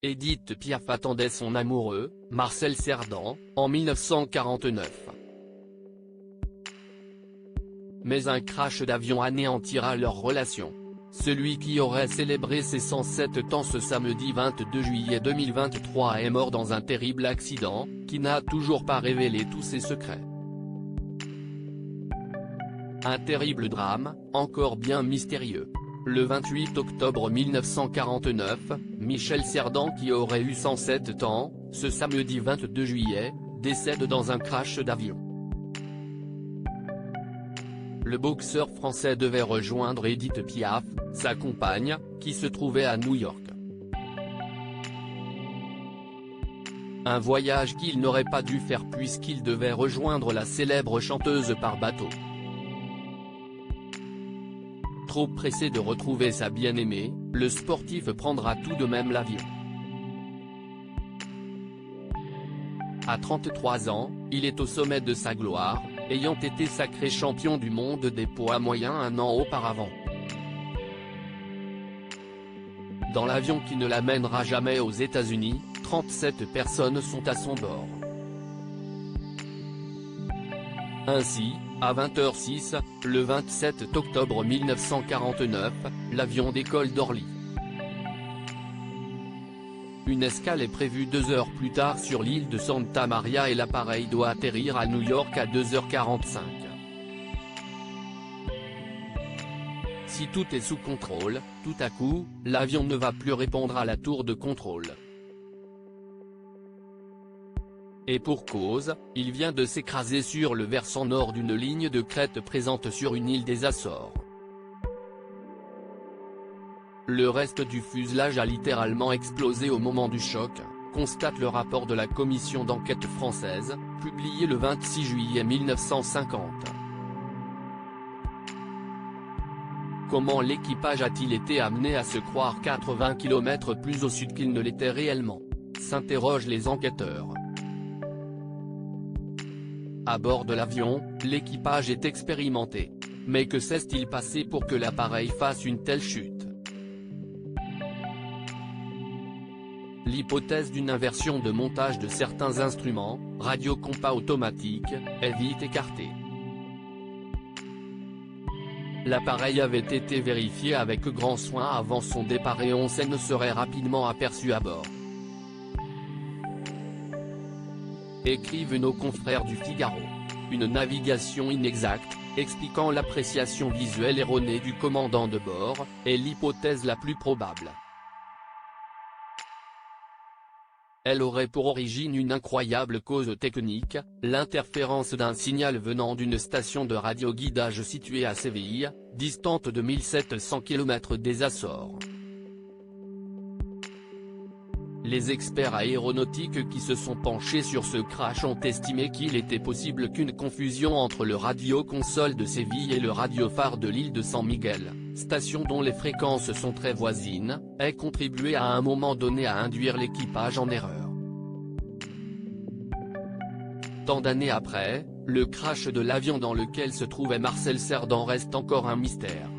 Édith Piaf attendait son amoureux, Marcel Cerdan, en 1949. Mais un crash d'avion anéantira leur relation. Celui qui aurait célébré ses 107 ans ce samedi 22 juillet 2023 est mort dans un terrible accident, qui n'a toujours pas révélé tous ses secrets. Un terrible drame, encore bien mystérieux. Le 28 octobre 1949, Michel Cerdan qui aurait eu 107 ans, ce samedi 22 juillet, décède dans un crash d'avion. Le boxeur français devait rejoindre Édith Piaf, sa compagne, qui se trouvait à New York. Un voyage qu'il n'aurait pas dû faire puisqu'il devait rejoindre la célèbre chanteuse par bateau. Trop pressé de retrouver sa bien-aimée, le sportif prendra tout de même l'avion. À 33 ans, il est au sommet de sa gloire, ayant été sacré champion du monde des poids moyens un an auparavant. Dans l'avion qui ne l'amènera jamais aux États-Unis, 37 personnes sont à son bord. Ainsi, à 20h06, le 27 octobre 1949, l'avion décolle d'Orly. Une escale est prévue 2 heures plus tard sur l'île de Santa Maria et l'appareil doit atterrir à New York à 2h45. Si tout est sous contrôle, tout à coup, l'avion ne va plus répondre à la tour de contrôle. Et pour cause, il vient de s'écraser sur le versant nord d'une ligne de crête présente sur une île des Açores. Le reste du fuselage a littéralement explosé au moment du choc, constate le rapport de la commission d'enquête française, publié le 26 juillet 1950. Comment l'équipage a-t-il été amené à se croire 80 km plus au sud qu'il ne l'était réellement? S'interrogent les enquêteurs. À bord de l'avion, l'équipage est expérimenté. Mais que s'est-il passé pour que l'appareil fasse une telle chute? L'hypothèse d'une inversion de montage de certains instruments, radio-compas automatiques, est vite écartée. L'appareil avait été vérifié avec grand soin avant son départ et on s'en serait rapidement aperçu à bord. Écrivent nos confrères du Figaro. Une navigation inexacte, expliquant l'appréciation visuelle erronée du commandant de bord, est l'hypothèse la plus probable. Elle aurait pour origine une incroyable cause technique, l'interférence d'un signal venant d'une station de radioguidage située à Séville, distante de 1700 km des Açores. Les experts aéronautiques qui se sont penchés sur ce crash ont estimé qu'il était possible qu'une confusion entre le radio-console de Séville et le radiophare de l'île de San Miguel, station dont les fréquences sont très voisines, ait contribué à un moment donné à induire l'équipage en erreur. Tant d'années après, le crash de l'avion dans lequel se trouvait Marcel Cerdan reste encore un mystère.